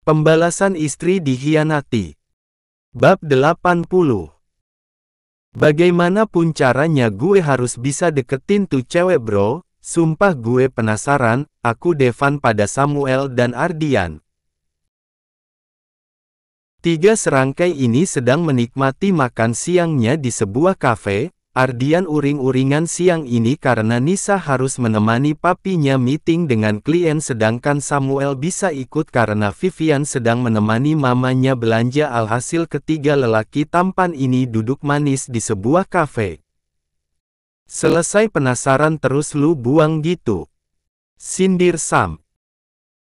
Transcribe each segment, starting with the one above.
Pembalasan istri dikhianati. Bab 80. Bagaimanapun caranya gue harus bisa deketin tuh cewek bro, sumpah gue penasaran, aku Devan pada Samuel dan Ardian. Tiga serangkai ini sedang menikmati makan siangnya di sebuah kafe. Ardian uring-uringan siang ini karena Nisa harus menemani papinya meeting dengan klien sedangkan Samuel bisa ikut karena Vivian sedang menemani mamanya belanja. Alhasil ketiga lelaki tampan ini duduk manis di sebuah kafe. Selesai penasaran terus lu buang gitu. Sindir Sam.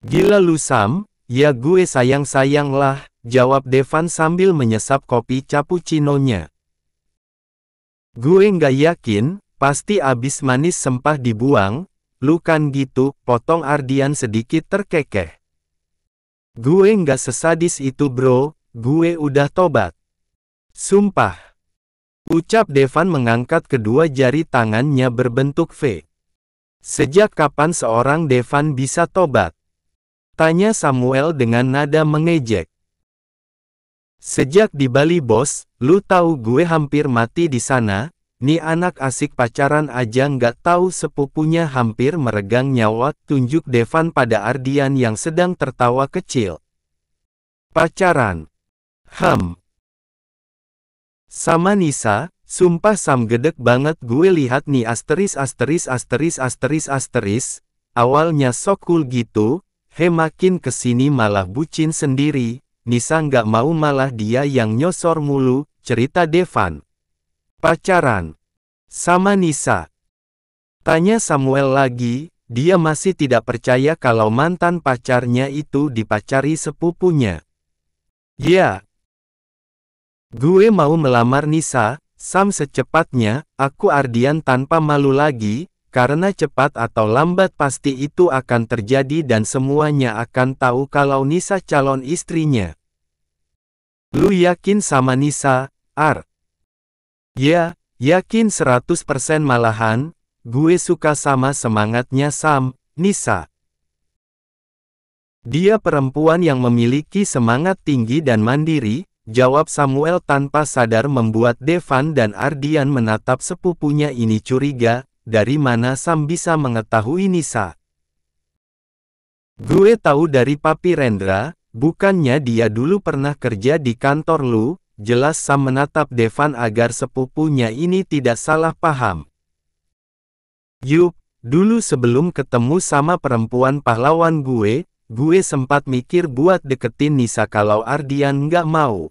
Gila lu Sam, ya gue sayang-sayang lah, jawab Devan sambil menyesap kopi cappuccino-nya. Gue nggak yakin, pasti abis manis sempah dibuang, lu kan gitu, potong Ardian sedikit terkekeh. Gue nggak sesadis itu bro, gue udah tobat. Sumpah. Ucap Devan mengangkat kedua jari tangannya berbentuk V. Sejak kapan seorang Devan bisa tobat? Tanya Samuel dengan nada mengejek. Sejak di Bali bos, lu tahu gue hampir mati di sana, nih anak asik pacaran aja nggak tahu sepupunya hampir meregang nyawa, tunjuk Devan pada Ardian yang sedang tertawa kecil. Pacaran? Sama Nisa, sumpah Sam gedek banget gue lihat nih asteris, awalnya sok cool gitu, makin kesini malah bucin sendiri. Nisa nggak mau malah dia yang nyosor mulu, cerita Devan. Pacaran? Sama Nisa? Tanya Samuel lagi, dia masih tidak percaya kalau mantan pacarnya itu dipacari sepupunya. Ya. Gue mau melamar Nisa, Sam secepatnya, aku Ardian tanpa malu lagi, karena cepat atau lambat pasti itu akan terjadi dan semuanya akan tahu kalau Nisa calon istrinya. Lu yakin sama Nisa, Ar? Ya, yakin 100% malahan, gue suka sama semangatnya Sam, Nisa. Dia perempuan yang memiliki semangat tinggi dan mandiri, jawab Samuel tanpa sadar membuat Devan dan Ardian menatap sepupunya ini curiga. Dari mana Sam bisa mengetahui Nisa? Gue tahu dari Papi Rendra, bukannya dia dulu pernah kerja di kantor lu, jelas Sam menatap Devan agar sepupunya ini tidak salah paham. Yup, dulu sebelum ketemu sama perempuan pahlawan gue sempat mikir buat deketin Nisa kalau Ardian nggak mau.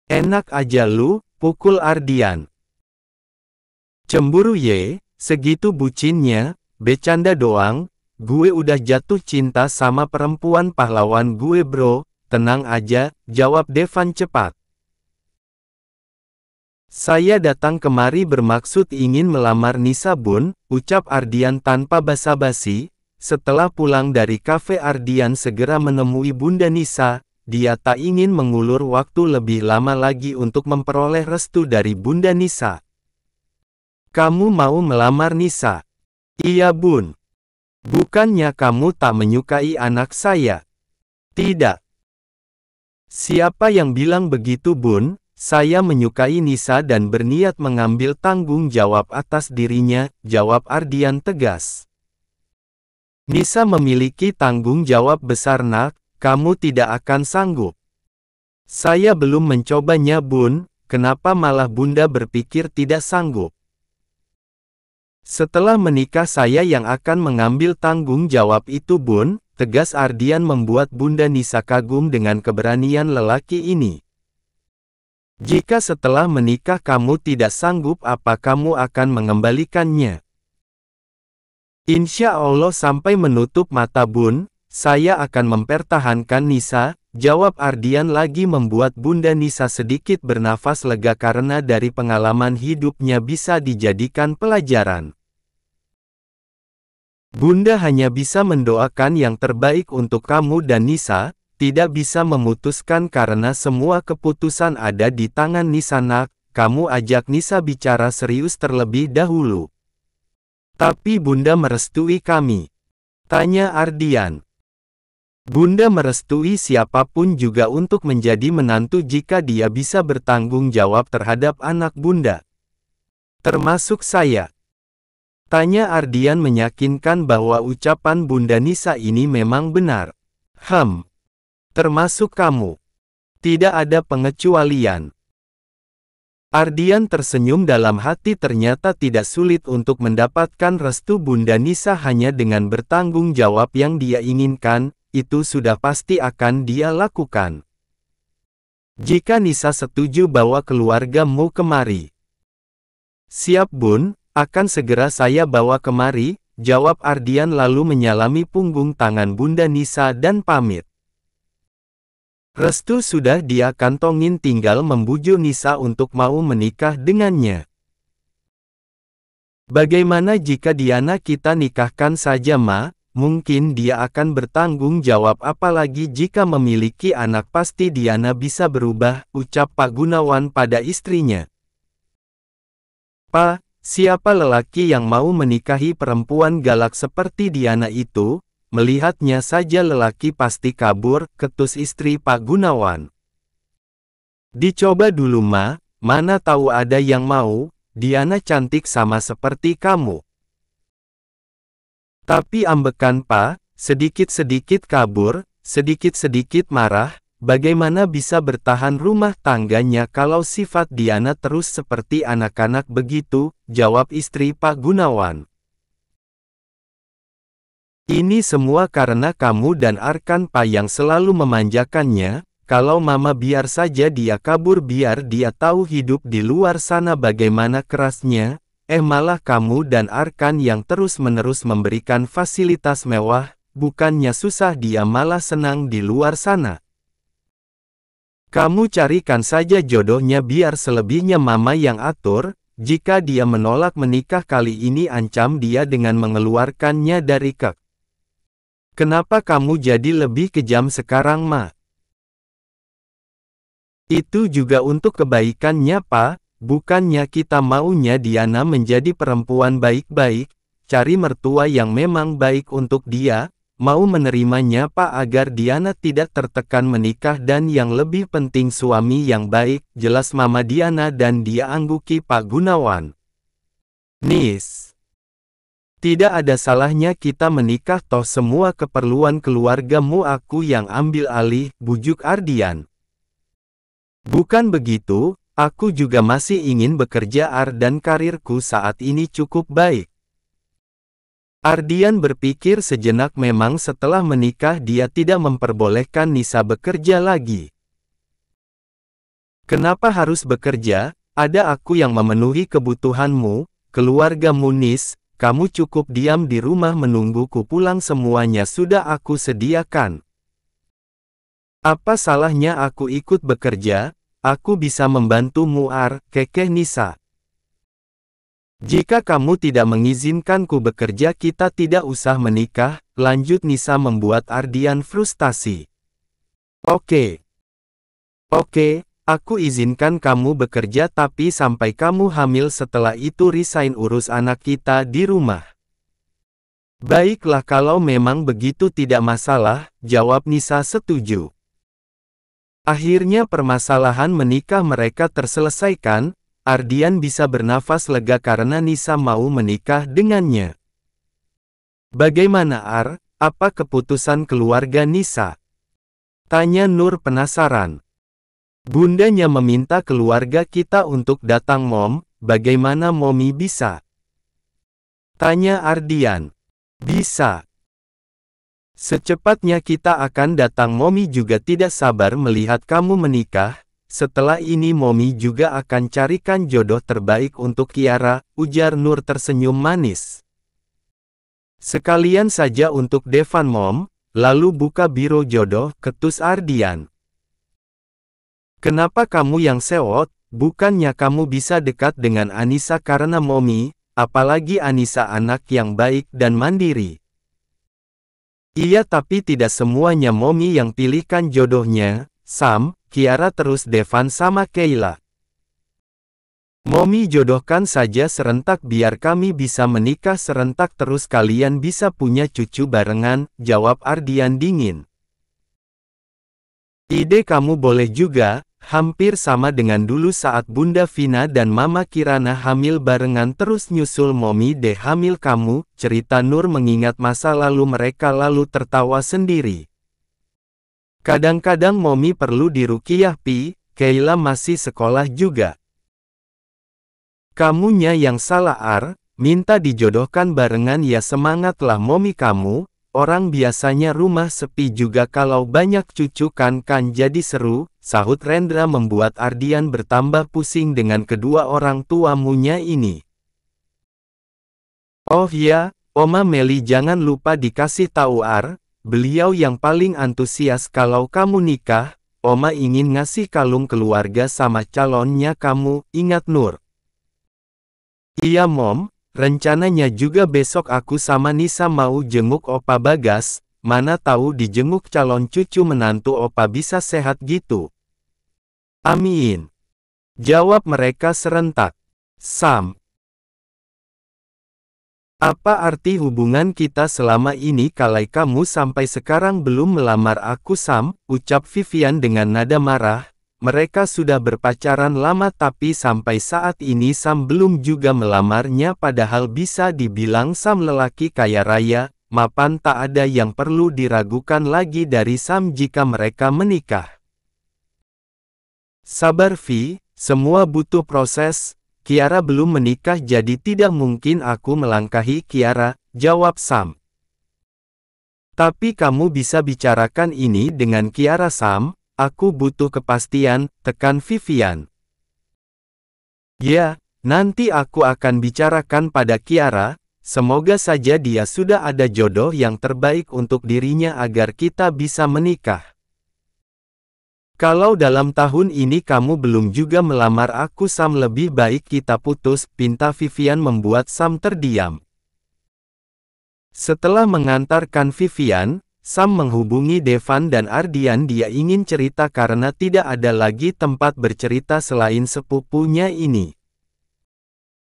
Enak aja lu, pukul Ardian. Cemburu ye, segitu bucinnya, bercanda doang, gue udah jatuh cinta sama perempuan pahlawan gue bro, tenang aja, jawab Devan cepat. Saya datang kemari bermaksud ingin melamar Nisa bun, ucap Ardian tanpa basa-basi. Setelah pulang dari kafe Ardian segera menemui Bunda Nisa, dia tak ingin mengulur waktu lebih lama lagi untuk memperoleh restu dari Bunda Nisa. Kamu mau melamar Nisa? Iya bun. Bukannya kamu tak menyukai anak saya? Tidak. Siapa yang bilang begitu bun? Saya menyukai Nisa dan berniat mengambil tanggung jawab atas dirinya, jawab Ardian tegas. Nisa memiliki tanggung jawab besar nak, kamu tidak akan sanggup. Saya belum mencobanya bun, kenapa malah bunda berpikir tidak sanggup? Setelah menikah saya yang akan mengambil tanggung jawab itu bun, tegas Ardian membuat Bunda Nisa kagum dengan keberanian lelaki ini. Jika setelah menikah kamu tidak sanggup apa kamu akan mengembalikannya? Insya Allah sampai menutup mata bun, saya akan mempertahankan Nisa, jawab Ardian lagi membuat Bunda Nisa sedikit bernafas lega karena dari pengalaman hidupnya bisa dijadikan pelajaran. Bunda hanya bisa mendoakan yang terbaik untuk kamu dan Nisa, tidak bisa memutuskan karena semua keputusan ada di tangan Nisa nak, kamu ajak Nisa bicara serius terlebih dahulu. Tapi Bunda merestui kami? Tanya Ardian. Bunda merestui siapapun juga untuk menjadi menantu jika dia bisa bertanggung jawab terhadap anak Bunda. Termasuk saya. Tanya Ardian meyakinkan bahwa ucapan Bunda Nisa ini memang benar. Termasuk kamu. Tidak ada pengecualian. Ardian tersenyum dalam hati, ternyata tidak sulit untuk mendapatkan restu Bunda Nisa hanya dengan bertanggung jawab yang dia inginkan. Itu sudah pasti akan dia lakukan. Jika Nisa setuju bawa keluargamu kemari. Siap Bun, akan segera saya bawa kemari, jawab Ardian lalu menyalami punggung tangan Bunda Nisa dan pamit. Restu sudah dia kantongin, tinggal membujuk Nisa untuk mau menikah dengannya. Bagaimana jika Diana kita nikahkan saja Ma? Mungkin dia akan bertanggung jawab, apalagi jika memiliki anak pasti Diana bisa berubah, ucap Pak Gunawan pada istrinya. Pak, siapa lelaki yang mau menikahi perempuan galak seperti Diana itu? Melihatnya saja lelaki pasti kabur, ketus istri Pak Gunawan. Dicoba dulu Ma, mana tahu ada yang mau, Diana cantik sama seperti kamu. Tapi ambekan Pak, sedikit-sedikit kabur, sedikit-sedikit marah, bagaimana bisa bertahan rumah tangganya kalau sifat Diana terus seperti anak-anak begitu, jawab istri Pak Gunawan. Ini semua karena kamu dan Arkan Pak yang selalu memanjakannya, kalau Mama biar saja dia kabur, biar dia tahu hidup di luar sana bagaimana kerasnya. Malah kamu dan Arkan yang terus-menerus memberikan fasilitas mewah, bukannya susah dia malah senang di luar sana. Kamu carikan saja jodohnya, biar selebihnya Mama yang atur, jika dia menolak menikah kali ini ancam dia dengan mengeluarkannya dari kek. Kenapa kamu jadi lebih kejam sekarang Ma? Itu juga untuk kebaikannya Pak. Bukannya kita maunya Diana menjadi perempuan baik-baik, cari mertua yang memang baik untuk dia, mau menerimanya Pak agar Diana tidak tertekan menikah dan yang lebih penting suami yang baik, jelas Mama Diana dan dia, angguki Pak Gunawan. Nis. Tidak ada salahnya kita menikah, toh semua keperluan keluargamu aku yang ambil alih, bujuk Ardian. Bukan begitu. Aku juga masih ingin bekerja dan karirku saat ini cukup baik. Ardian berpikir sejenak, memang setelah menikah dia tidak memperbolehkan Nisa bekerja lagi. Kenapa harus bekerja? Ada aku yang memenuhi kebutuhanmu, keluargamu Nis, kamu cukup diam di rumah menungguku pulang, semuanya sudah aku sediakan. Apa salahnya aku ikut bekerja? Aku bisa membantumu kekeh Nisa. Jika kamu tidak mengizinkanku bekerja kita tidak usah menikah, lanjut Nisa membuat Ardian frustasi. Oke, aku izinkan kamu bekerja tapi sampai kamu hamil, setelah itu resign, urus anak kita di rumah. Baiklah kalau memang begitu tidak masalah, jawab Nisa setuju. Akhirnya permasalahan menikah mereka terselesaikan, Ardian bisa bernafas lega karena Nisa mau menikah dengannya. Bagaimana apa keputusan keluarga Nisa? Tanya Nur penasaran. Bundanya meminta keluarga kita untuk datang Mom, bagaimana Momi bisa? Tanya Ardian. Bisa. Secepatnya kita akan datang, Momi juga tidak sabar melihat kamu menikah, setelah ini Momi juga akan carikan jodoh terbaik untuk Kiara, ujar Nur tersenyum manis. Sekalian saja untuk Devan Mom, lalu buka biro jodoh, ketus Ardian. Kenapa kamu yang sewot, bukannya kamu bisa dekat dengan Anissa karena Momi, apalagi Anissa anak yang baik dan mandiri. Iya tapi tidak semuanya Momi yang pilihkan jodohnya, Sam, Kiara terus Devan sama Kayla. Momi jodohkan saja serentak biar kami bisa menikah serentak terus kalian bisa punya cucu barengan, jawab Ardian dingin. Ide kamu boleh juga, hampir sama dengan dulu saat Bunda Vina dan Mama Kirana hamil barengan terus nyusul Mommy deh hamil kamu, cerita Nur mengingat masa lalu mereka lalu tertawa sendiri. Kadang-kadang Mommy perlu diruqyah Pi, Kayla masih sekolah juga. Kamunya yang salah Ar, minta dijodohkan barengan ya semangatlah Mommy kamu. Orang biasanya rumah sepi juga kalau banyak cucu kan jadi seru, sahut Rendra membuat Ardian bertambah pusing dengan kedua orang tuamunya ini. Oh ya, Oma Meli jangan lupa dikasih tahu Ar, beliau yang paling antusias kalau kamu nikah, Oma ingin ngasih kalung keluarga sama calonnya kamu, ingat Nur. Iya Mom. Rencananya juga besok aku sama Nisa mau jenguk Opa Bagas, mana tahu dijenguk calon cucu menantu Opa bisa sehat gitu. Amin. Jawab mereka serentak. Sam. Apa arti hubungan kita selama ini kalau kamu sampai sekarang belum melamar aku Sam, ucap Vivian dengan nada marah. Mereka sudah berpacaran lama tapi sampai saat ini Sam belum juga melamarnya padahal bisa dibilang Sam lelaki kaya raya, mapan tak ada yang perlu diragukan lagi dari Sam jika mereka menikah. Sabar Vi, semua butuh proses, Kiara belum menikah jadi tidak mungkin aku melangkahi Kiara, jawab Sam. Tapi kamu bisa bicarakan ini dengan Kiara Sam. Aku butuh kepastian, tekan Vivian. Ya, nanti aku akan bicarakan pada Kiara, semoga saja dia sudah ada jodoh yang terbaik untuk dirinya agar kita bisa menikah. Kalau dalam tahun ini kamu belum juga melamar aku Sam lebih baik kita putus, pinta Vivian membuat Sam terdiam. Setelah mengantarkan Vivian, Sam menghubungi Devan dan Ardian dia ingin cerita karena tidak ada lagi tempat bercerita selain sepupunya ini.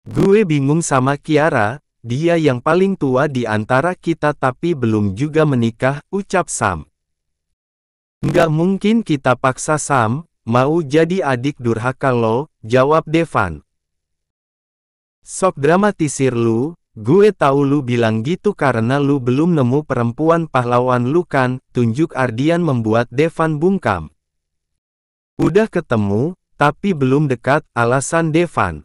Gue bingung sama Kiara, dia yang paling tua di antara kita tapi belum juga menikah, ucap Sam. Nggak mungkin kita paksa Sam, mau jadi adik durhaka lo, jawab Devan. Sok dramatisir lu. Gue tahu lu bilang gitu karena lu belum nemu perempuan pahlawan lu kan, tunjuk Ardian membuat Devan bungkam. Udah ketemu, tapi belum dekat, alasan Devan.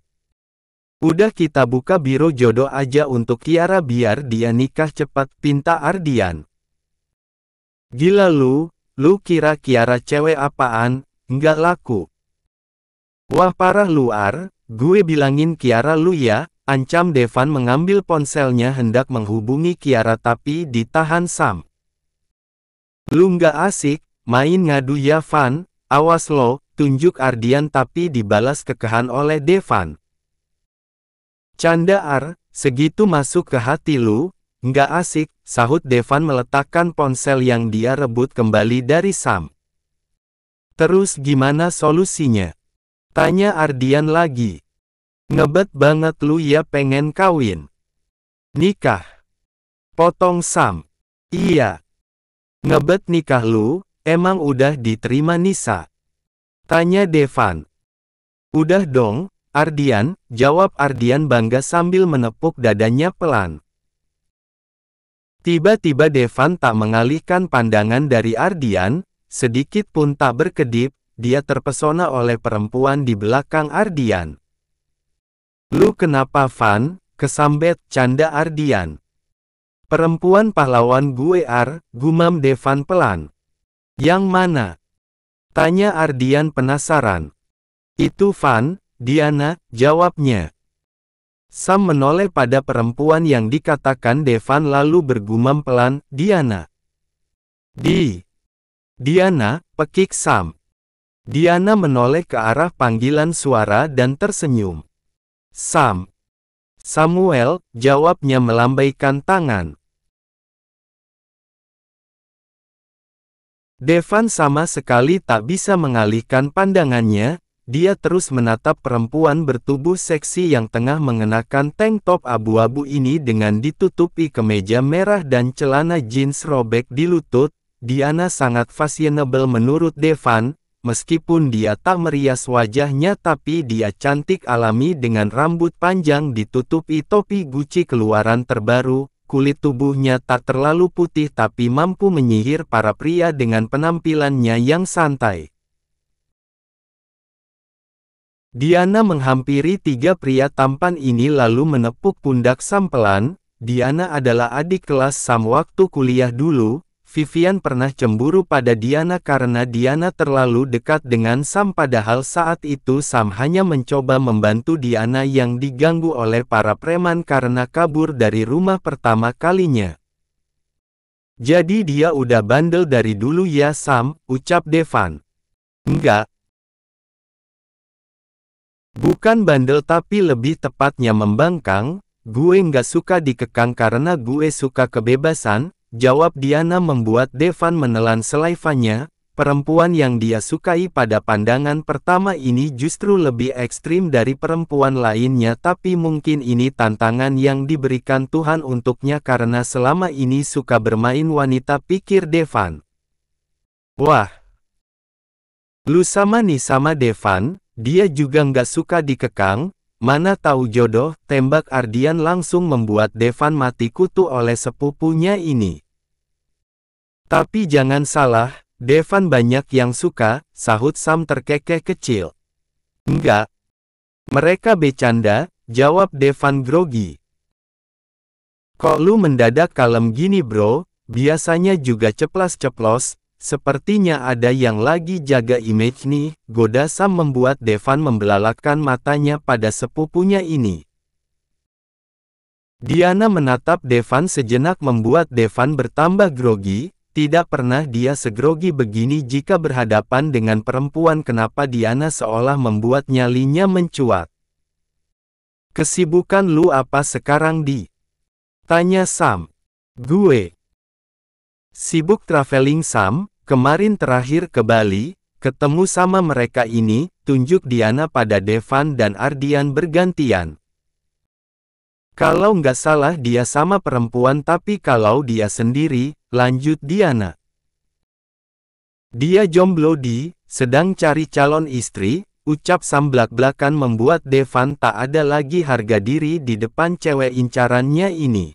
Udah kita buka biro jodoh aja untuk Kiara biar dia nikah cepat, pinta Ardian. Gila lu kira Kiara cewek apaan, nggak laku. Wah parah lu Ar, gue bilangin Kiara lu ya. Ancam Devan mengambil ponselnya hendak menghubungi Kiara tapi ditahan Sam. Lu nggak asik, main ngadu ya Van, awas lo, tunjuk Ardian tapi dibalas kekehan oleh Devan. Canda Ar, segitu masuk ke hati lu, nggak asik, sahut Devan meletakkan ponsel yang dia rebut kembali dari Sam. Terus gimana solusinya? Tanya Ardian lagi. Ngebet banget lu ya pengen kawin. Nikah. Potong Sam. Iya. Ngebet nikah lu, emang udah diterima Nisa? Tanya Devan. Udah dong, Ardian, jawab Ardian bangga sambil menepuk dadanya pelan. Tiba-tiba Devan tak mengalihkan pandangan dari Ardian, sedikit pun tak berkedip, dia terpesona oleh perempuan di belakang Ardian. Lu kenapa Van? Kesambet, canda Ardian. Perempuan pahlawan gue Ar, gumam Devan pelan. Yang mana? Tanya Ardian penasaran. Itu Van, Diana, jawabnya. Sam menoleh pada perempuan yang dikatakan Devan lalu bergumam pelan, Diana. Diana, pekik Sam. Diana menoleh ke arah panggilan suara dan tersenyum. Sam. Samuel, jawabnya melambaikan tangan. Devan sama sekali tak bisa mengalihkan pandangannya, dia terus menatap perempuan bertubuh seksi yang tengah mengenakan tank top abu-abu ini dengan ditutupi kemeja merah dan celana jeans robek di lutut, Diana sangat fashionable menurut Devan. Meskipun dia tak merias wajahnya tapi dia cantik alami dengan rambut panjang ditutupi topi Gucci keluaran terbaru, kulit tubuhnya tak terlalu putih tapi mampu menyihir para pria dengan penampilannya yang santai. Diana menghampiri tiga pria tampan ini lalu menepuk pundak Sam pelan. Diana adalah adik kelas Sam waktu kuliah dulu. Vivian pernah cemburu pada Diana karena Diana terlalu dekat dengan Sam padahal saat itu Sam hanya mencoba membantu Diana yang diganggu oleh para preman karena kabur dari rumah pertama kalinya. Jadi dia udah bandel dari dulu ya Sam, ucap Devan. Enggak. Bukan bandel tapi lebih tepatnya membangkang, gue nggak suka dikekang karena gue suka kebebasan. Jawab Diana membuat Devan menelan selaivannya. Perempuan yang dia sukai pada pandangan pertama ini justru lebih ekstrim dari perempuan lainnya tapi mungkin ini tantangan yang diberikan Tuhan untuknya karena selama ini suka bermain wanita pikir Devan. Wah. Lu sama nih sama Devan, dia juga nggak suka dikekang. Mana tahu jodoh, tembak Ardian langsung membuat Devan mati kutu oleh sepupunya ini. Tapi jangan salah, Devan banyak yang suka, sahut Sam terkekeh kecil. Enggak. Mereka bercanda, jawab Devan grogi. Kok lu mendadak kalem gini bro, biasanya juga ceplas-ceplos, sepertinya ada yang lagi jaga image nih, goda Sam membuat Devan membelalakkan matanya pada sepupunya ini. Diana menatap Devan sejenak membuat Devan bertambah grogi. Tidak pernah dia segrogi begini jika berhadapan dengan perempuan. Kenapa Diana seolah membuat nyalinya mencuat. Kesibukan lu apa sekarang di? Tanya Sam. Gue sibuk traveling Sam, kemarin terakhir ke Bali, ketemu sama mereka ini, tunjuk Diana pada Devan dan Ardian bergantian. Kalau nggak salah dia sama perempuan tapi kalau dia sendiri, lanjut Diana. Dia jomblo sedang cari calon istri, ucap Sam belak-belakan membuat Devan tak ada lagi harga diri di depan cewek incarannya ini.